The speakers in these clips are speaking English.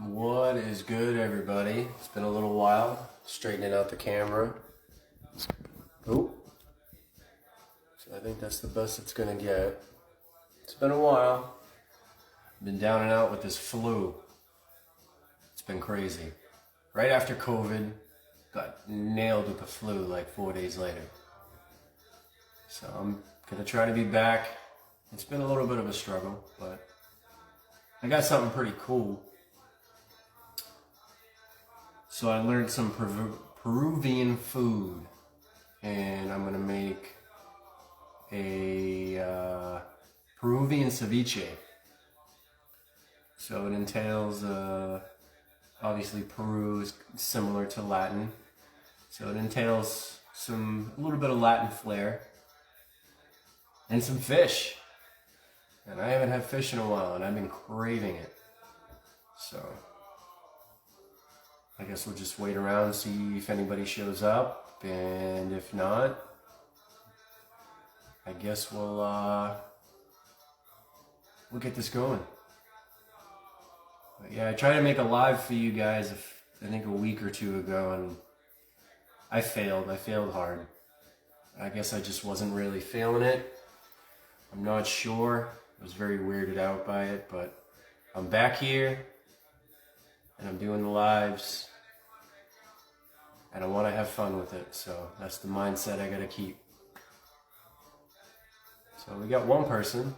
What is good, everybody? It's been a little while. Straightening out the camera. Oh, so I think that's the best it's gonna get. It's been a while. Been down and out with this flu. It's been crazy. Right after COVID, got nailed with the flu like 4 days later. So I'm gonna try to be back. It's been a little bit of a struggle, but I got something pretty cool. So I learned some Peruvian food, and I'm gonna make a Peruvian ceviche. So it entails, obviously Peru is similar to Latin, so it entails a little bit of Latin flair and some fish. And I haven't had fish in a while, and I've been craving it. So I guess we'll just wait around, see if anybody shows up, and if not, I guess we'll get this going. But yeah, I tried to make a live for you guys, I think a week or two ago, and I failed. I failed hard. I guess I just wasn't really feeling it. I'm not sure. I was very weirded out by it, but I'm back here, and I'm doing the lives, and I want to have fun with it, so that's the mindset I gotta keep. So we got one person.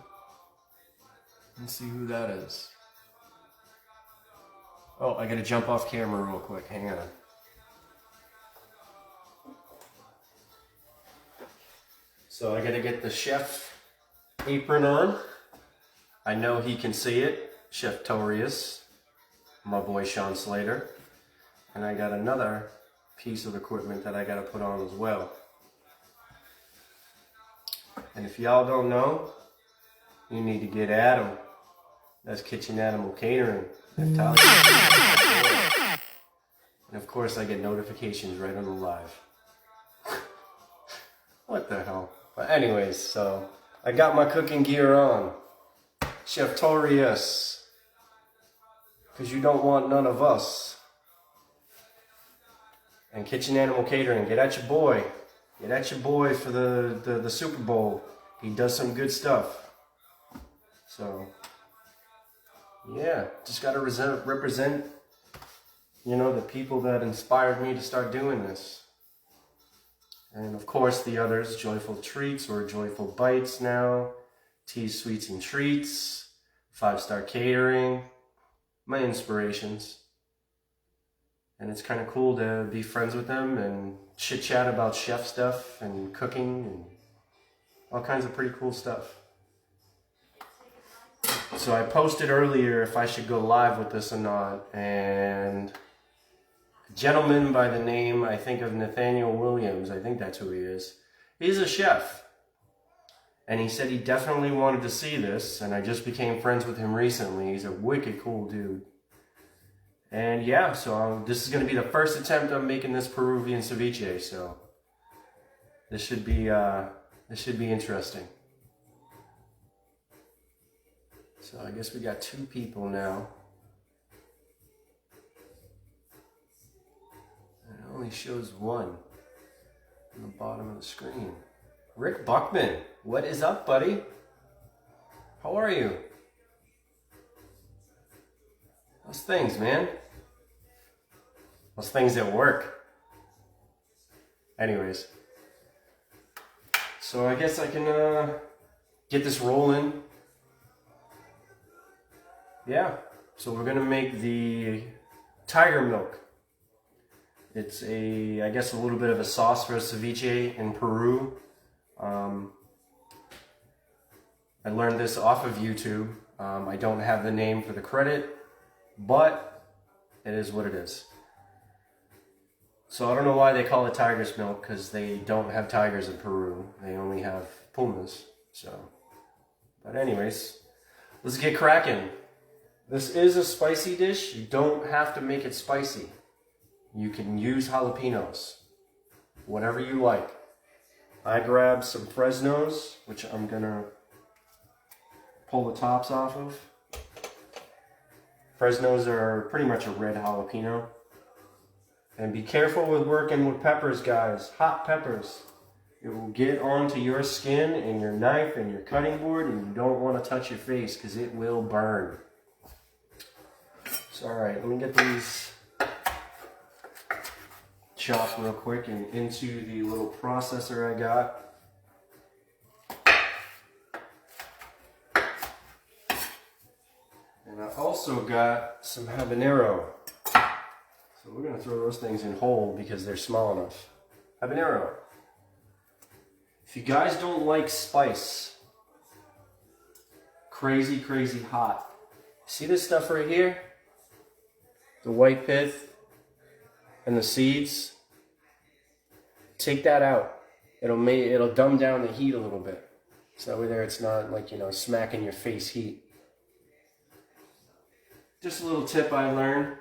Let's see who that is. Oh, I gotta jump off camera real quick, hang on. So I gotta get the chef apron on. I know he can see it, Chef Torius, my boy Sean Slater. And I got another piece of equipment that I gotta put on as well. And if y'all don't know, you need to get Adam. That's Kitchen Animal Catering. And of course I get notifications right on the live. What the hell? But anyways, so I got my cooking gear on. Chef Torius, because you don't want none of us. And Kitchen Animal Catering, get at your boy. Get at your boy for the Super Bowl. He does some good stuff. So, yeah, just got to represent, you know, the people that inspired me to start doing this. And of course the others, Joyful Treats or Joyful Bites now, Teas, Sweets, and Treats, 5-Star Catering, my inspirations. And it's kind of cool to be friends with them and chit-chat about chef stuff and cooking and all kinds of pretty cool stuff. So I posted earlier if I should go live with this or not, and a gentleman by the name, I think, of Nathaniel Williams, I think that's who he is, he's a chef. And he said he definitely wanted to see this, and I just became friends with him recently. He's a wicked cool dude. And yeah, so this is going to be the first attempt on making this Peruvian ceviche, so this should be interesting. So I guess we got 2 people now. And it only shows 1 on the bottom of the screen. Rick Buckman, what is up, buddy? How are you? How's things, man? How's things at work? Anyways. So I guess I can get this rolling. Yeah, so we're gonna make the tiger milk. It's I guess a little bit of a sauce for ceviche in Peru. I learned this off of YouTube. I don't have the name for the credit, but it is what it is. So I don't know why they call it tiger's milk, because they don't have tigers in Peru. They only have pumas. So, but anyways, let's get cracking. This is a spicy dish. You don't have to make it spicy. You can use jalapenos, whatever you like. I grabbed some Fresnos, which I'm gonna pull the tops off of. Fresnos are pretty much a red jalapeno. And be careful with working with peppers, guys. Hot peppers. It will get onto your skin and your knife and your cutting board, and you don't want to touch your face because it will burn. So, alright, let me get these chopped real quick and into the little processor I got. And I also got some habanero. So we're going to throw those things in whole because they're small enough. Habanero. If you guys don't like spice, crazy, crazy hot. See this stuff right here? The white pith and the seeds. Take that out. It'll dumb down the heat a little bit. So that way there it's not like, you know, smacking your face heat. Just a little tip I learned.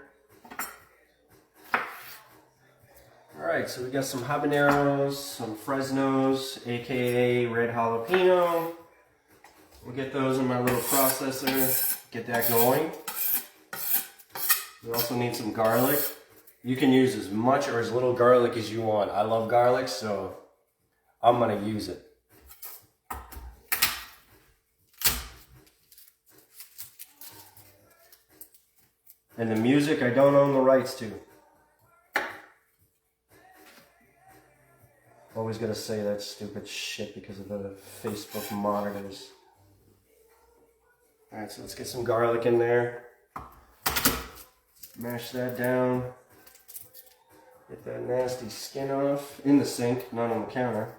Alright, so we got some habaneros, some Fresnos, aka red jalapeno. We'll get those in my little processor, get that going. We also need some garlic. You can use as much or as little garlic as you want. I love garlic, so I'm going to use it. And the music I don't own the rights to. Always gotta say that stupid shit because of the Facebook monitors. Alright, so let's get some garlic in there. Mash that down. Get that nasty skin off. In the sink, not on the counter.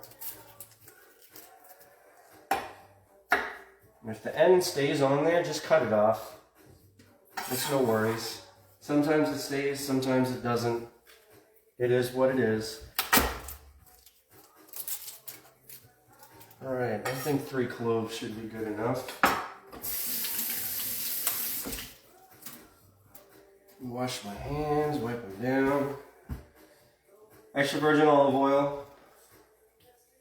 And if the end stays on there, just cut it off. It's no worries. Sometimes it stays, sometimes it doesn't. It is what it is. Alright, I think 3 cloves should be good enough. Wash my hands, wipe them down. Extra virgin olive oil.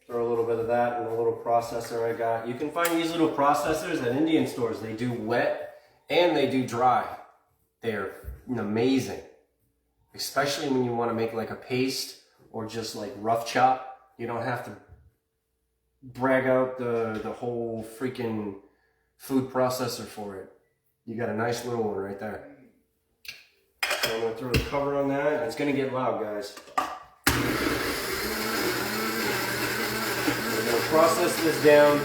Throw a little bit of that in the little processor I got. You can find these little processors at Indian stores. They do wet and they do dry. They're amazing. Especially when you want to make like a paste or just like rough chop. You don't have to brag out the whole freaking food processor for it. You got a nice little one right there. So I'm going to throw the cover on that. And it's going to get loud, guys. We're going to process this down.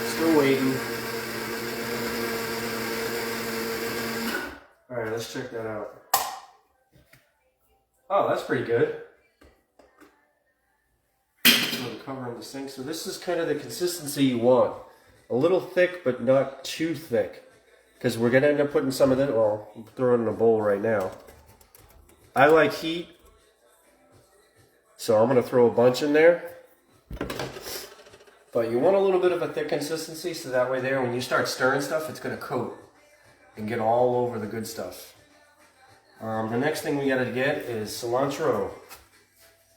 Still waiting. Alright, let's check that out. Oh, that's pretty good. Throw the cover on the sink. So this is kind of the consistency you want. A little thick, but not too thick. Because we're going to end up putting some of it, well, I'll throw it in a bowl right now. I like heat. So I'm going to throw a bunch in there. But you want a little bit of a thick consistency, so that way there, when you start stirring stuff, it's going to coat and get all over the good stuff. The next thing we got to get is cilantro.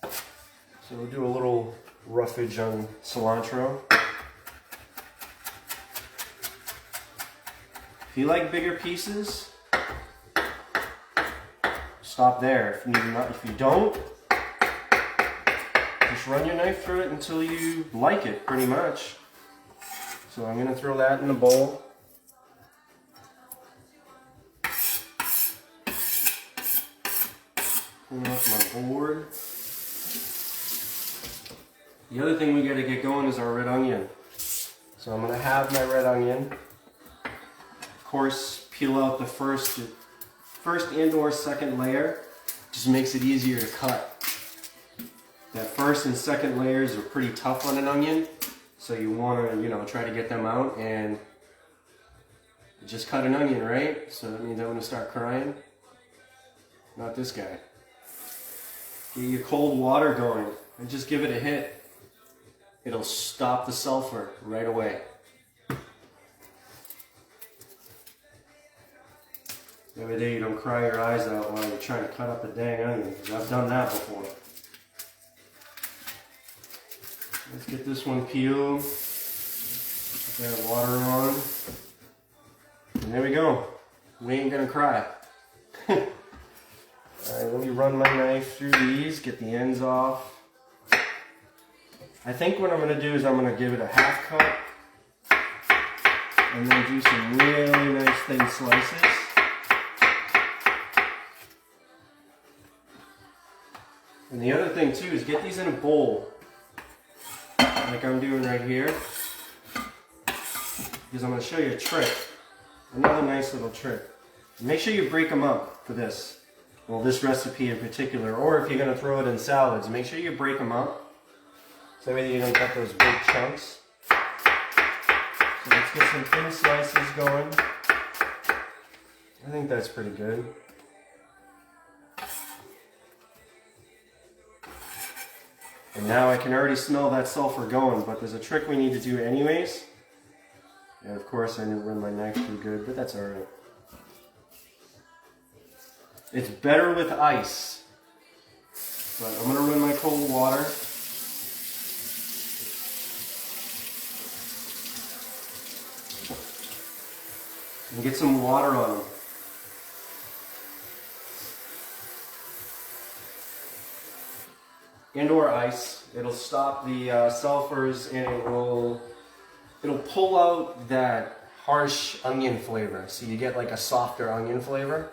So we'll do a little roughage on cilantro. If you like bigger pieces, stop there. If you don't, just run your knife through it until you like it, pretty much. So I'm going to throw that in a bowl. Clean off my board. The other thing we got to get going is our red onion. So I'm going to have my red onion. Of course, peel out the first and or second layer. Just makes it easier to cut. That first and second layers are pretty tough on an onion, so you want to, try to get them out and just cut an onion, right? So that means I'm going to start crying. Not this guy. Get your cold water going and just give it a hit. It'll stop the sulfur right away. That way there you don't cry your eyes out while you're trying to cut up a dang onion, because I've done that before. Let's get this one peeled. Put that water on. And there we go. We ain't gonna cry. Alright, let me run my knife through these, get the ends off. I think what I'm gonna do is I'm gonna give it a half cut. And then do some really nice thin slices. And the other thing too is get these in a bowl, like I'm doing right here, because I'm going to show you a trick, another nice little trick. Make sure you break them up for this, well, this recipe in particular, or if you're going to throw it in salads, make sure you break them up, so that way you don't get those big chunks. So let's get some thin slices going. I think that's pretty good. And now I can already smell that sulfur going, but there's a trick we need to do anyways. And of course I didn't run my knife too good, but that's alright. It's better with ice. But I'm going to run my cold water. And get some water on them. And or ice. It'll stop the sulfurs, and it'll pull out that harsh onion flavor. So you get like a softer onion flavor.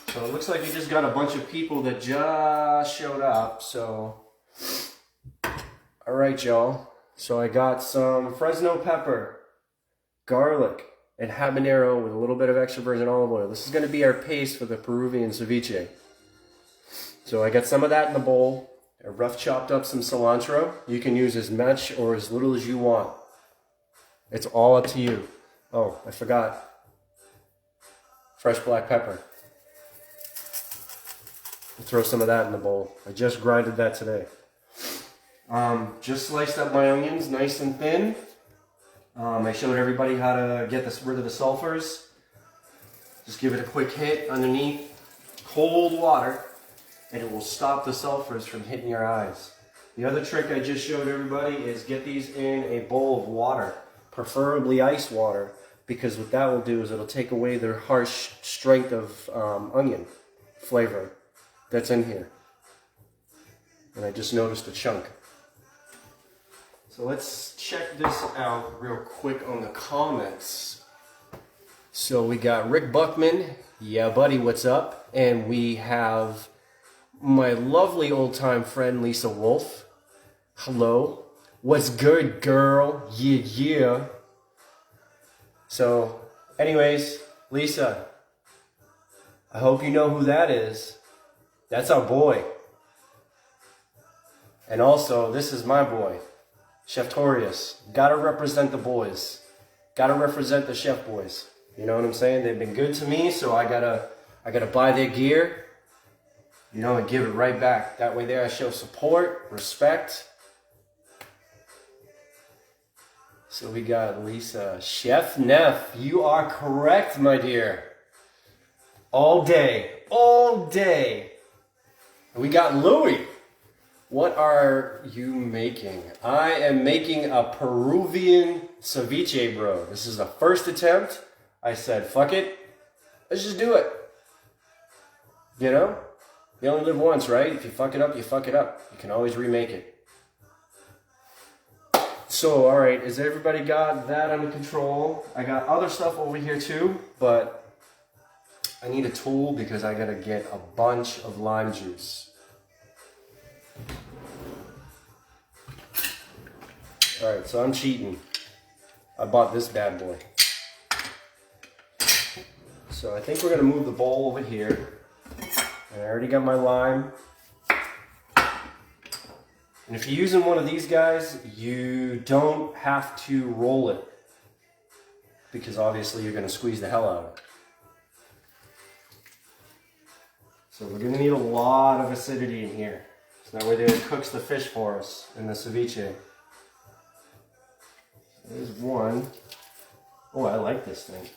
So it looks like we just got a bunch of people that just showed up. So, all right, y'all. So I got some Fresno pepper, garlic, and habanero with a little bit of extra virgin olive oil. This is going to be our paste for the Peruvian ceviche. So I got some of that in the bowl. I rough chopped up some cilantro. You can use as much or as little as you want. It's all up to you. Oh, I forgot. Fresh black pepper. I'll throw some of that in the bowl. I just grinded that today. Just sliced up my onions nice and thin. I showed everybody how to get rid of the sulfurs. Just give it a quick hit underneath cold water, and it will stop the sulfurs from hitting your eyes. The other trick I just showed everybody is get these in a bowl of water, preferably ice water, because what that will do is it'll take away the harsh strength of onion flavor that's in here. And I just noticed a chunk. So let's check this out real quick on the comments. So we got Rick Buckman, yeah buddy, what's up? And we have my lovely old-time friend Lisa Wolf. Hello. What's good, girl? Yeah, yeah. So, anyways, Lisa, I hope you know who that is. That's our boy. And also, this is my boy, Chef Torius. Gotta represent the boys. Gotta represent the chef boys. You know what I'm saying? They've been good to me, so I gotta buy their gear. You know, and give it right back. That way there I show support, respect. So we got Lisa. Chef Neff, you are correct, my dear. All day. All day. And we got Louie. What are you making? I am making a Peruvian ceviche, bro. This is the first attempt. I said, fuck it. Let's just do it. You know? You only live once, right? If you fuck it up, you fuck it up. You can always remake it. So, alright, has everybody got that under control? I got other stuff over here too, but I need a tool because I gotta get a bunch of lime juice. Alright, so I'm cheating. I bought this bad boy. So I think we're gonna move the bowl over here. And I already got my lime. And if you're using one of these guys, you don't have to roll it, because obviously you're going to squeeze the hell out of it. So we're going to need a lot of acidity in here. So that way it cooks the fish for us in the ceviche. There's one. Oh, I like this thing.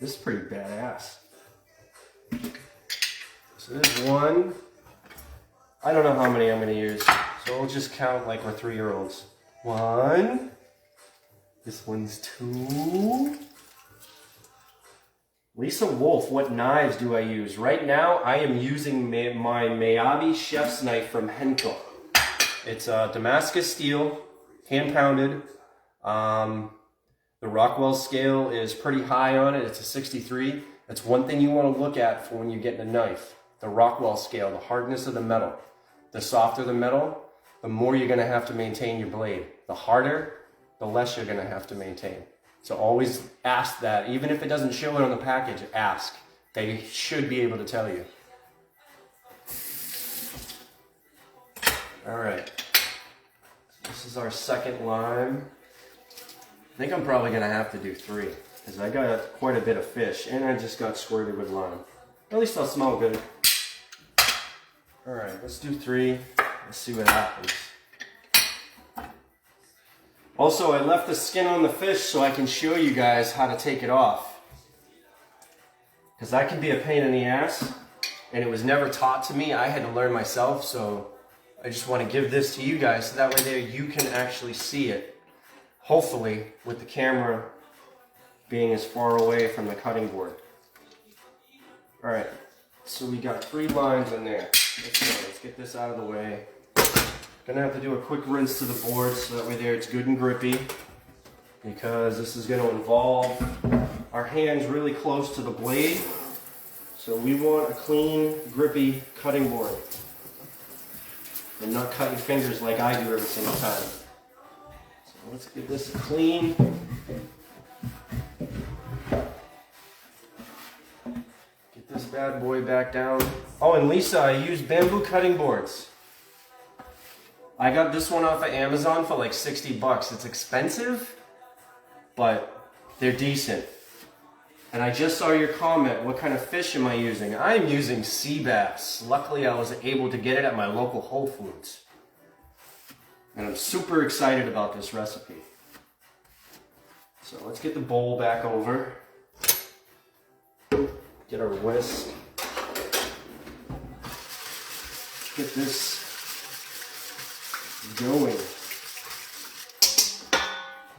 This is pretty badass. So there's one. I don't know how many I'm going to use. So we'll just count like we're 3-year-olds. 1. This one's 2. Lisa Wolf, what knives do I use? Right now, I am using my Miyabi chef's knife from Henkel. It's Damascus steel, hand pounded. The Rockwell scale is pretty high on it. It's a 63. That's one thing you want to look at for when you're getting a knife. The Rockwell scale, the hardness of the metal. The softer the metal, the more you're going to have to maintain your blade. The harder, the less you're going to have to maintain. So always ask that. Even if it doesn't show it on the package, ask. They should be able to tell you. All right. This is our second lime. I think I'm probably going to have to do 3 because I got quite a bit of fish and I just got squirted with lime. At least I'll smell good. All right, let's do 3. Let's see what happens. Also, I left the skin on the fish so I can show you guys how to take it off. Because that can be a pain in the ass, and it was never taught to me. I had to learn myself, so I just want to give this to you guys so that way there you can actually see it. Hopefully, with the camera being as far away from the cutting board. All right, so we got 3 lines in there. Let's get this out of the way. Gonna have to do a quick rinse to the board so that way there it's good and grippy, because this is gonna involve our hands really close to the blade. So we want a clean, grippy cutting board and not cut your fingers like I do every single time. So let's get this clean. Get this bad boy back down. Oh, and Lisa, I use bamboo cutting boards. I got this one off of Amazon for like 60 bucks. It's expensive, but they're decent. And I just saw your comment, what kind of fish am I using? I'm using sea bass. Luckily, I was able to get it at my local Whole Foods. And I'm super excited about this recipe. So let's get the bowl back over. Get our whisk. Get this going.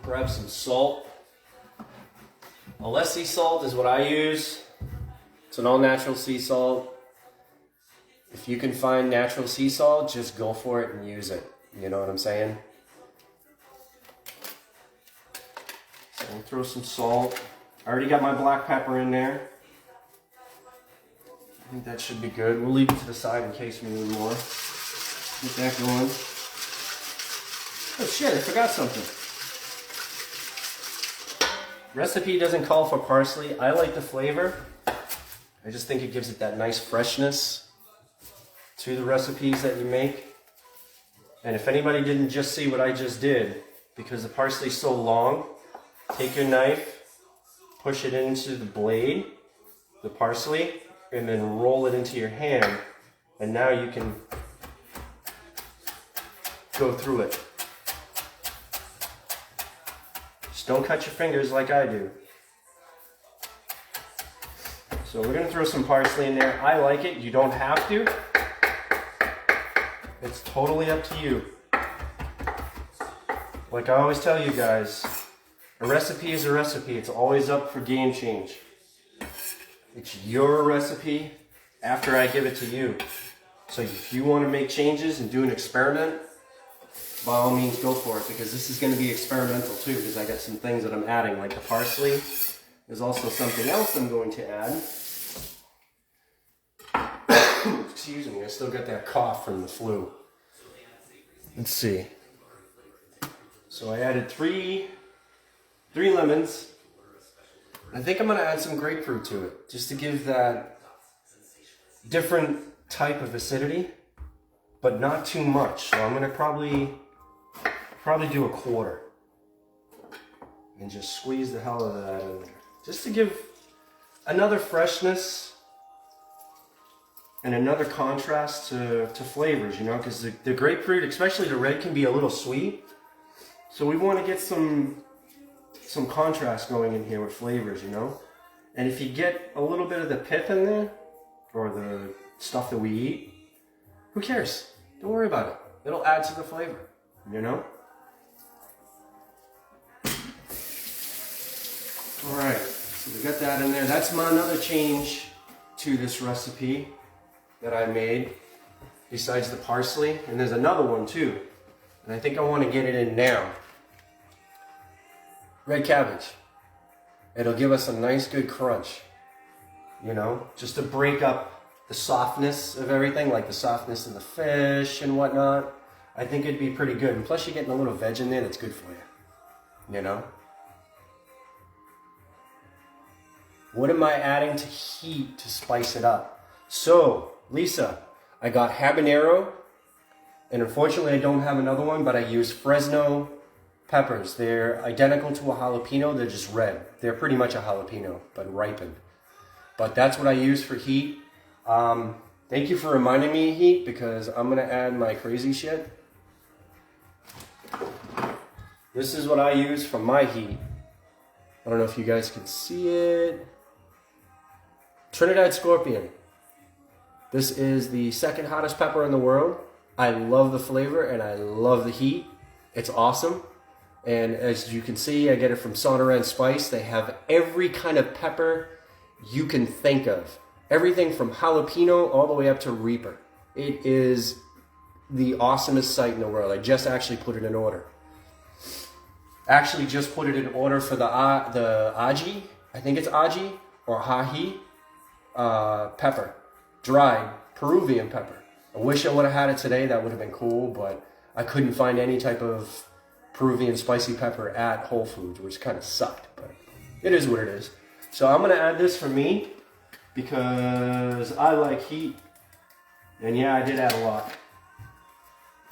Grab some salt. Alessi salt is what I use. It's an all-natural sea salt. If you can find natural sea salt, just go for it and use it. You know what I'm saying? So we'll throw some salt. I already got my black pepper in there. I think that should be good. We'll leave it to the side in case we need more. Get that going. Oh shit, I forgot something. Recipe doesn't call for parsley. I like the flavor. I just think it gives it that nice freshness to the recipes that you make. And if anybody didn't just see what I just did, because the parsley's so long, take your knife, push it into the blade, the parsley, and then roll it into your hand. And now you can go through it. Just don't cut your fingers like I do. So we're going to throw some parsley in there. I like it. You don't have to. It's totally up to you. Like I always tell you guys, a recipe is a recipe. It's always up for game change. It's your recipe after I give it to you. So if you want to make changes and do an experiment, by all means go for it, because this is going to be experimental too, because I got some things that I'm adding, like the parsley. There's also something else I'm going to add. Excuse me, I still got that cough from the flu. Let's see. So I added three lemons. I think I'm going to add some grapefruit to it, just to give that different type of acidity, but not too much. So I'm going to probably do a quarter and just squeeze the hell out of that in there, just to give another freshness and another contrast to flavors, you know, because the grapefruit, especially the red, can be a little sweet. So we want to get some contrast going in here with flavors, you know. And if you get a little bit of the pith in there, or the stuff that we eat, who cares? Don't worry about it. It'll add to the flavor, you know? All right, so we got that in there. That's another change to this recipe that I made, besides the parsley. And there's another one too, and I think I want to get it in now. Red cabbage. It'll give us a nice good crunch, you know, just to break up the softness of everything, like the softness of the fish and whatnot. I think it'd be pretty good. And plus you're getting a little veg in there that's good for you, you know. What am I adding to heat to spice it up? So, Lisa, I got habanero, and unfortunately I don't have another one, but I use Fresno peppers. They're identical to a jalapeno, they're just red. They're pretty much a jalapeno, but ripened. But that's what I use for heat. Thank you for reminding me of heat, because I'm gonna add my crazy shit. This is what I use for my heat. I don't know if you guys can see it. Trinidad Scorpion. This is the second hottest pepper in the world. I love the flavor and I love the heat. It's awesome. And as you can see, I get it from Sonoran Spice. They have every kind of pepper you can think of. Everything from jalapeno all the way up to Reaper. It is the awesomest sight in the world. I just actually put it in order. Actually just put it in order for the aji, I think it's aji or hahi pepper, dried Peruvian pepper. I wish I would have had it today, that would have been cool, but I couldn't find any type of Peruvian spicy pepper at Whole Foods, which kind of sucked, but it is what it is. So I'm gonna add this for me because I like heat. And yeah, I did add a lot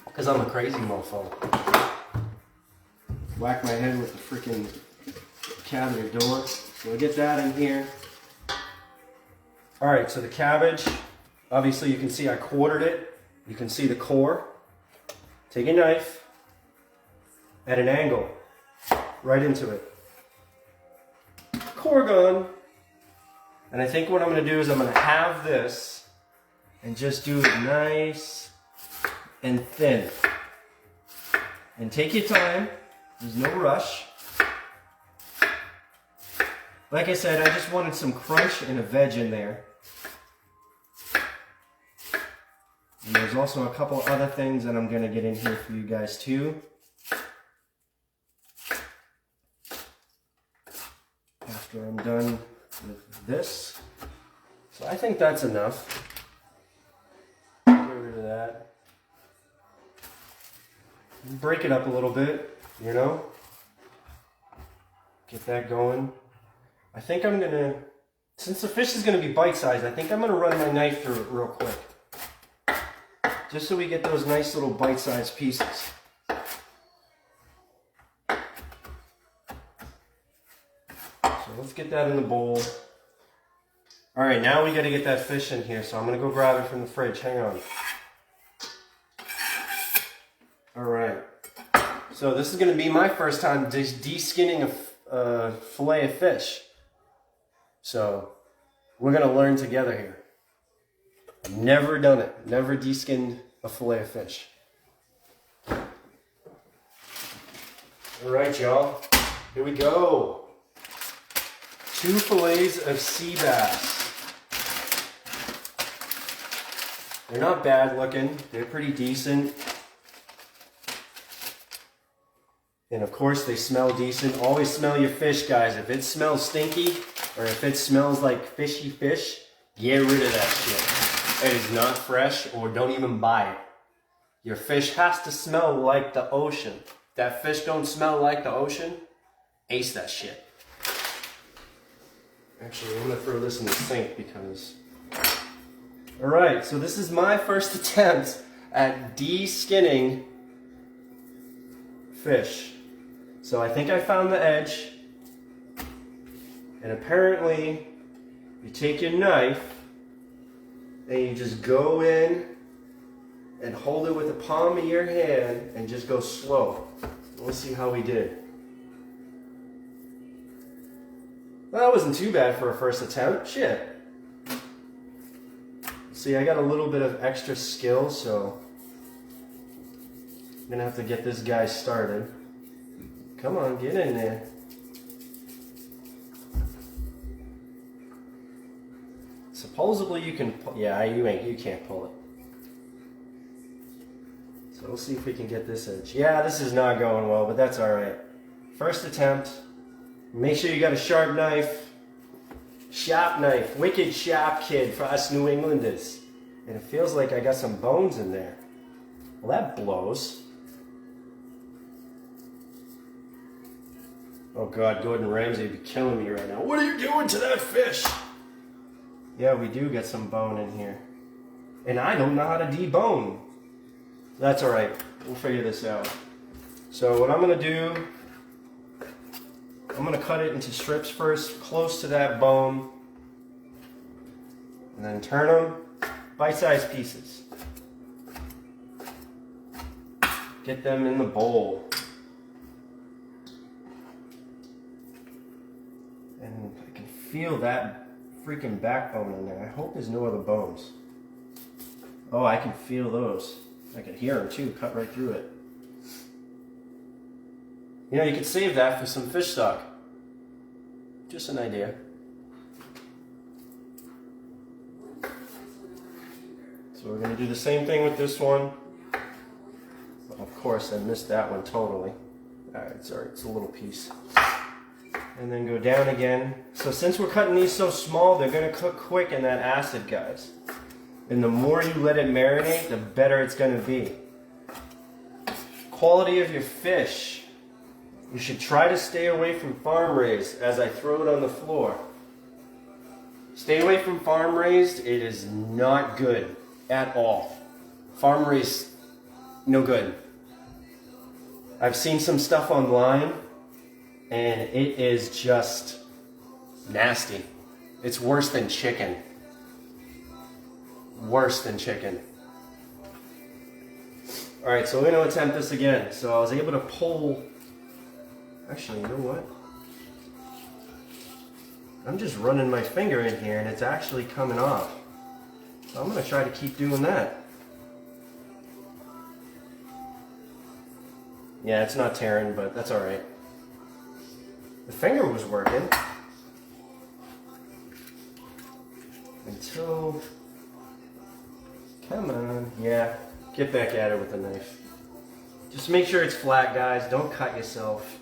because I'm a crazy mofo. Whack my head with the freaking cabinet door. So I get that in here. All right, so the cabbage, obviously you can see I quartered it. You can see the core. Take a knife at an angle, right into it. Core gone. And I think what I'm gonna do is I'm gonna have this and just do it nice and thin. And take your time, there's no rush. Like I said, I just wanted some crunch and a veg in there. And there's also a couple other things that I'm gonna get in here for you guys too. After I'm done with this. So I think that's enough. Get rid of that. Break it up a little bit, you know? Get that going. I think I'm gonna, since the fish is gonna be bite-sized, I think I'm gonna run my knife through it real quick. Just so we get those nice little bite-sized pieces. So let's get that in the bowl. All right, now we gotta get that fish in here, so I'm gonna go grab it from the fridge, hang on. All right, so this is gonna be my first time de-skinning a fillet of fish. So we're gonna learn together here. I've never done it, never de-skinned a fillet of fish. All right, y'all, here we go. 2 fillets of sea bass. They're not bad looking, they're pretty decent. And of course they smell decent. Always smell your fish, guys. If it smells stinky, or if it smells like fishy fish, get rid of that shit. It is not fresh, or don't even buy it. Your fish has to smell like the ocean. If that fish don't smell like the ocean, ace that shit. Actually, I'm gonna throw this in the sink because... Alright, so this is my first attempt at de-skinning fish. So I think I found the edge. And apparently, you take your knife and you just go in and hold it with the palm of your hand and just go slow. Let's see how we did. Well, that wasn't too bad for a first attempt. Shit. See, I got a little bit of extra skill, so I'm gonna have to get this guy started. Come on, get in there. Supposedly you can, yeah, you can't pull it. So we'll see if we can get this edge. Yeah, this is not going well, but that's all right. First attempt. Make sure you got a sharp knife. Sharp knife. Wicked sharp kid for us New Englanders. And it feels like I got some bones in there. Well, that blows. Oh God, Gordon Ramsay would be killing me right now. What are you doing to that fish? Yeah, we do get some bone in here. And I don't know how to debone. That's alright. We'll figure this out. So what I'm going to do, I'm going to cut it into strips first, close to that bone. And then turn them bite-sized pieces. Get them in the bowl. And I can feel that freaking backbone in there. I hope there's no other bones. Oh, I can feel those. I can hear them too, cut right through it. You know, you could save that for some fish stock. Just an idea. So we're going to do the same thing with this one. Of course, I missed that one totally. Alright, sorry, it's a little piece. And then go down again. So since we're cutting these so small, they're going to cook quick in that acid, guys. And the more you let it marinate, the better it's going to be. Quality of your fish. You should try to stay away from farm raised as I throw it on the floor. Stay away from farm raised. It is not good at all. Farm raised, no good. I've seen some stuff online and it is just nasty. It's worse than chicken. Worse than chicken. Alright, so we're going to attempt this again. So I was able to pull... Actually, you know what? I'm just running my finger in here and it's actually coming off. So I'm going to try to keep doing that. Yeah, it's not tearing, but that's alright. The finger was working. Until... Come on. Yeah, get back at it with the knife. Just make sure it's flat, guys. Don't cut yourself.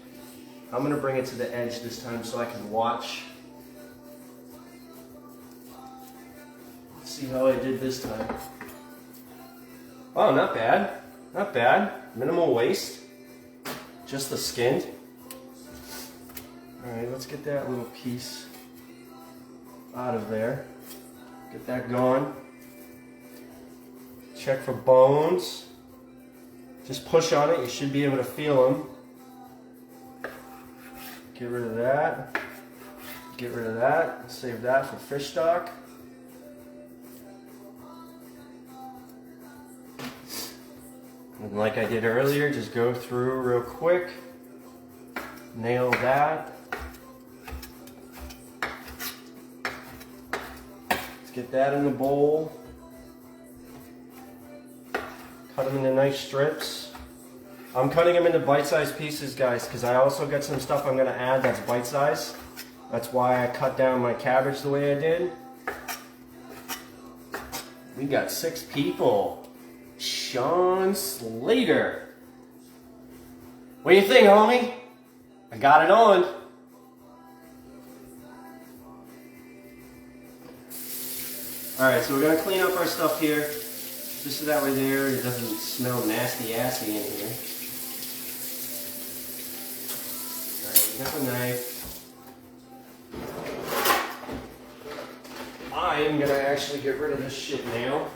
I'm going to bring it to the edge this time so I can watch. Let's see how I did this time. Oh, not bad. Not bad. Minimal waste. Just the skin. Alright, let's get that little piece out of there. Get that gone. Check for bones. Just push on it. You should be able to feel them. Get rid of that. Get rid of that. Save that for fish stock. And like I did earlier, just go through real quick. Nail that. Let's get that in the bowl. Cut them into nice strips. I'm cutting them into bite-sized pieces, guys, because I also got some stuff I'm going to add that's bite-sized. That's why I cut down my cabbage the way I did. We got 6 people. Sean Slater. What do you think, homie? I got it on. Alright, so we're going to clean up our stuff here. Just so that way there it doesn't smell nasty-assy in here. Alright, we got the knife. I am going to actually get rid of this shit now.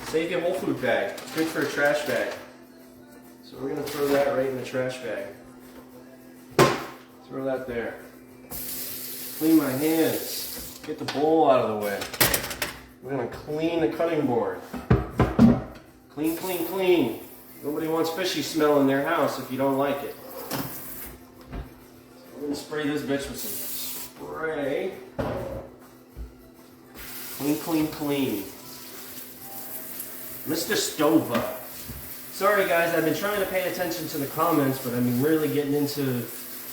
Save your whole food bag. It's good for a trash bag. So we're going to throw that right in the trash bag. Throw that there. Clean my hands. Get the bowl out of the way. We're going to clean the cutting board. Clean, clean, clean. Nobody wants fishy smell in their house if you don't like it. So we're going to spray this bitch with some spray. Clean, clean, clean. Mr. Stova. Sorry guys, I've been trying to pay attention to the comments, but I've been really getting into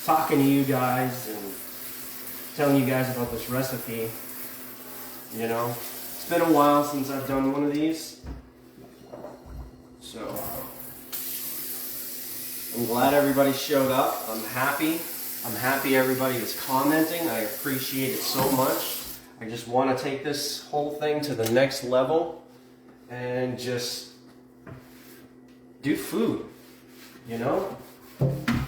talking to you guys and telling you guys about this recipe. You know, it's been a while since I've done one of these. So, I'm glad everybody showed up. I'm happy. I'm happy everybody is commenting. I appreciate it so much. I just want to take this whole thing to the next level and just do food, you know?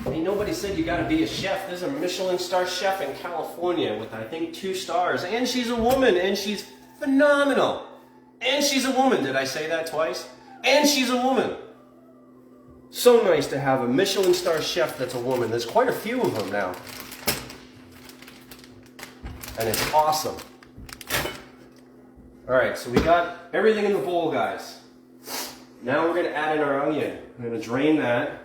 Ain't nobody said you gotta be a chef. There's a Michelin star chef in California with, I think, 2 stars. And she's a woman, and she's phenomenal. And she's a woman. Did I say that twice? And she's a woman. So nice to have a Michelin star chef that's a woman. There's quite a few of them now. And it's awesome. Alright, so we got everything in the bowl, guys. Now we're going to add in our onion. I'm going to drain that.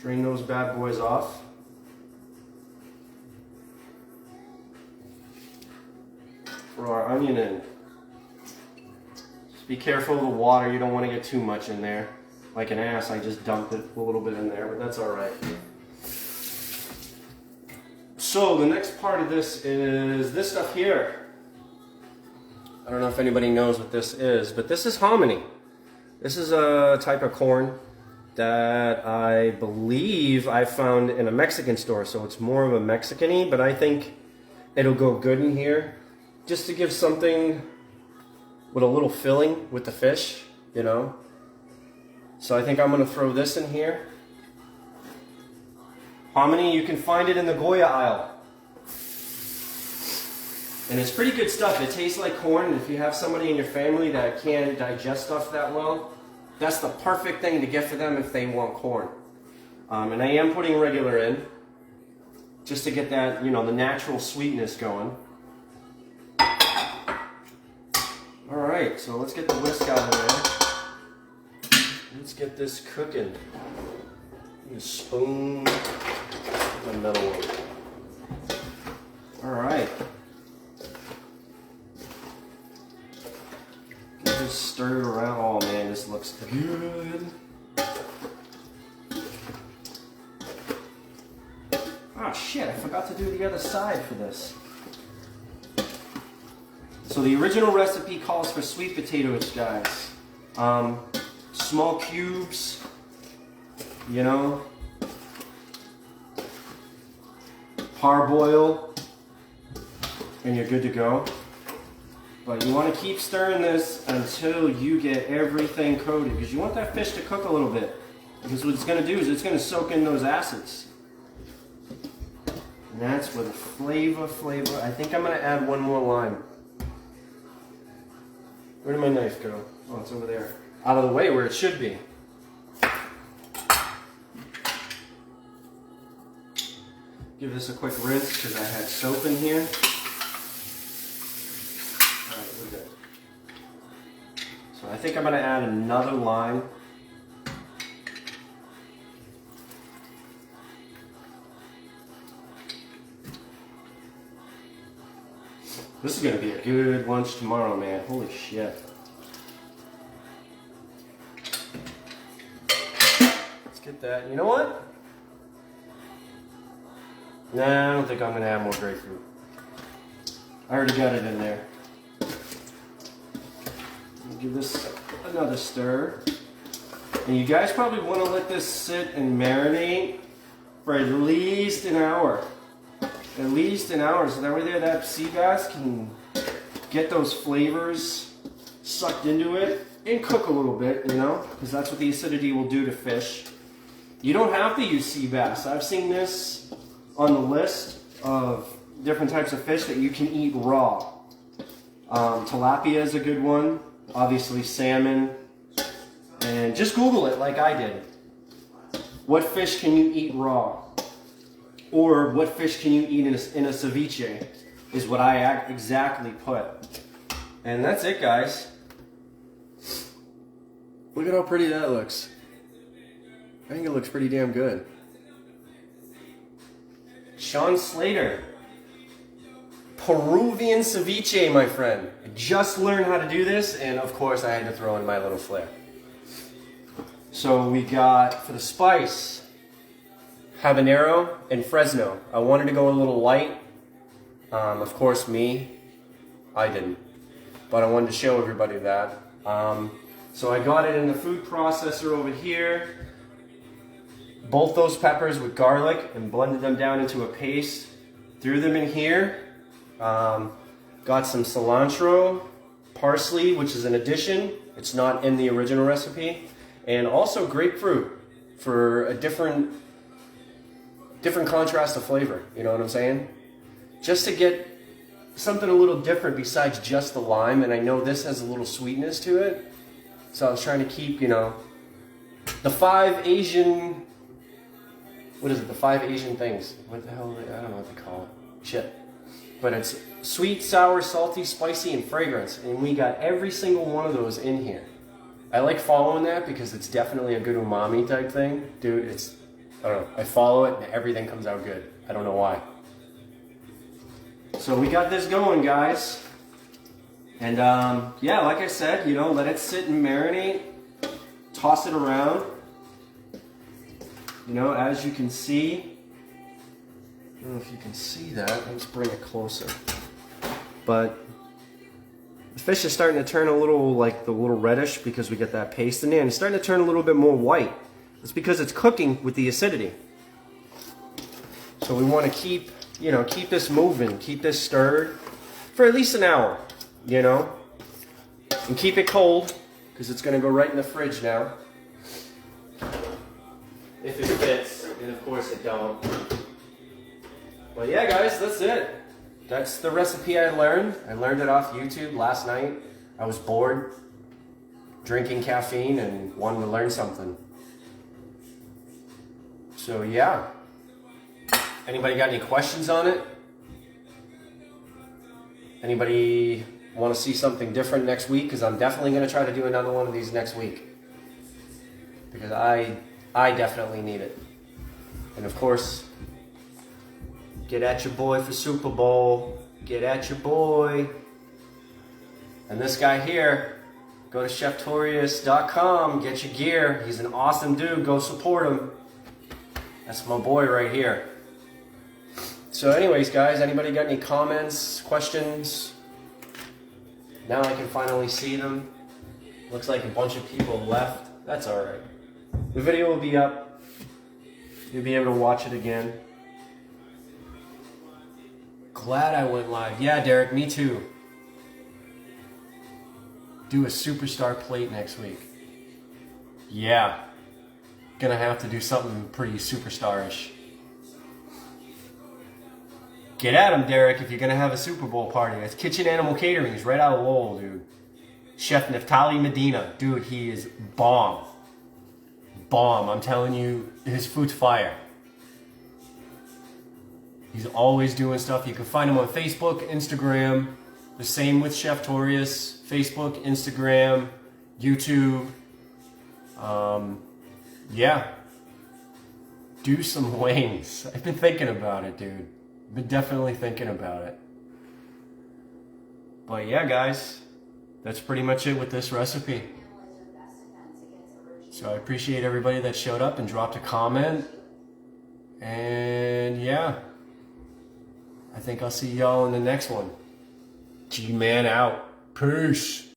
Drain those bad boys off. Throw our onion in. Just be careful of the water. You don't want to get too much in there. Like an ass, I just dumped it a little bit in there, but that's alright. So the next part of this is this stuff here. I don't know if anybody knows what this is, but this is hominy. This is a type of corn that I believe I found in a Mexican store, so it's more of a Mexican-y, but I think it'll go good in here just to give something with a little filling with the fish, you know. So I think I'm going to throw this in here. Hominy, you can find it in the Goya aisle. And it's pretty good stuff. It tastes like corn, and if you have somebody in your family that can't digest stuff that well, that's the perfect thing to get for them if they want corn. And I am putting regular in, just to get that, you know, the natural sweetness going. Alright, so let's get the whisk out of there. Let's get this cooking. A spoon, the metal one. Alright. Just stir it around. Oh man, this looks good. Oh shit, I forgot to do the other side for this. So the original recipe calls for sweet potatoes, guys. Small cubes. You know, parboil, and you're good to go. But you want to keep stirring this until you get everything coated, because you want that fish to cook a little bit. Because what it's going to do is it's going to soak in those acids. And that's where the flavor. I think I'm going to add one more lime. Where did my knife go? Oh, it's over there. Out of the way where it should be. Give this a quick rinse because I had soap in here. Alright, we're good. So I think I'm going to add another lime. This is going to be a good lunch tomorrow, man. Holy shit. Let's get that. You know what? Nah, I don't think I'm going to add more grapefruit. I already got it in there. Give this another stir. And you guys probably want to let this sit and marinate for at least an hour. At least an hour, so that way there that sea bass can get those flavors sucked into it and cook a little bit, you know, because that's what the acidity will do to fish. You don't have to use sea bass. I've seen this on the list of different types of fish that you can eat raw. Tilapia is a good one, obviously salmon, and just Google it like I did. What fish can you eat raw? Or what fish can you eat in a ceviche is what I exactly put. And that's it, guys. Look at how pretty that looks. I think it looks pretty damn good. Sean Slater. Peruvian ceviche, my friend. I just learned how to do this, and of course I had to throw in my little flair. So we got, for the spice, habanero and Fresno. I wanted to go a little light. Of course I didn't. But I wanted to show everybody that. So I got it in the food processor over here. Both those peppers with garlic and blended them down into a paste. Threw them in here. Got some cilantro, parsley, which is an addition. It's not in the original recipe. And also grapefruit for a different contrast of flavor. You know what I'm saying? Just to get something a little different besides just the lime. And I know this has a little sweetness to it. So I was trying to keep, you know, the 5 Asian... What is it? The 5 Asian things. What the hell? I don't know what they call it. Shit. But it's sweet, sour, salty, spicy, and fragrance. And we got every single one of those in here. I like following that because it's definitely a good umami type thing. Dude, it's... I don't know. I follow it and everything comes out good. I don't know why. So we got this going, guys. And yeah, like I said, you know, let it sit and marinate. Toss it around. You know, as you can see, I don't know if you can see that. Let's bring it closer. But the fish is starting to turn a little, like, the little reddish because we get that paste in there. And it's starting to turn a little bit more white. It's because it's cooking with the acidity. So we want to keep, you know, keep this moving, keep this stirred for at least an hour, you know. And keep it cold because it's going to go right in the fridge now. If it fits, and of course it don't. But yeah, guys, that's it. That's the recipe I learned. I learned it off YouTube last night. I was bored, drinking caffeine, and wanted to learn something. So yeah. Anybody got any questions on it? Anybody want to see something different next week? Because I'm definitely going to try to do another one of these next week. Because I definitely need it. And of course, get at your boy for Super Bowl. Get at your boy. And this guy here, go to cheftorius.com, get your gear. He's an awesome dude. Go support him. That's my boy right here. So anyways, guys, anybody got any comments, questions? Now I can finally see them. Looks like a bunch of people left. That's all right. The video will be up. You'll be able to watch it again. Glad I went live. Yeah, Derek, me too. Do a superstar plate next week. Yeah. Gonna have to do something pretty superstarish. Get at him, Derek, if you're gonna have a Super Bowl party. It's Kitchen Animal Catering. He's right out of Lowell, dude. Chef Naftali Medina. Dude, he is bomb. Bomb. I'm telling you, his food's fire. He's always doing stuff. You can find him on Facebook, Instagram. The same with Chef Torius. Facebook, Instagram, YouTube. Yeah. Do some wings. I've been thinking about it, dude. I've been definitely thinking about it. But yeah, guys. That's pretty much it with this recipe. So I appreciate everybody that showed up and dropped a comment. And yeah. I think I'll see y'all in the next one. G-Man out. Peace.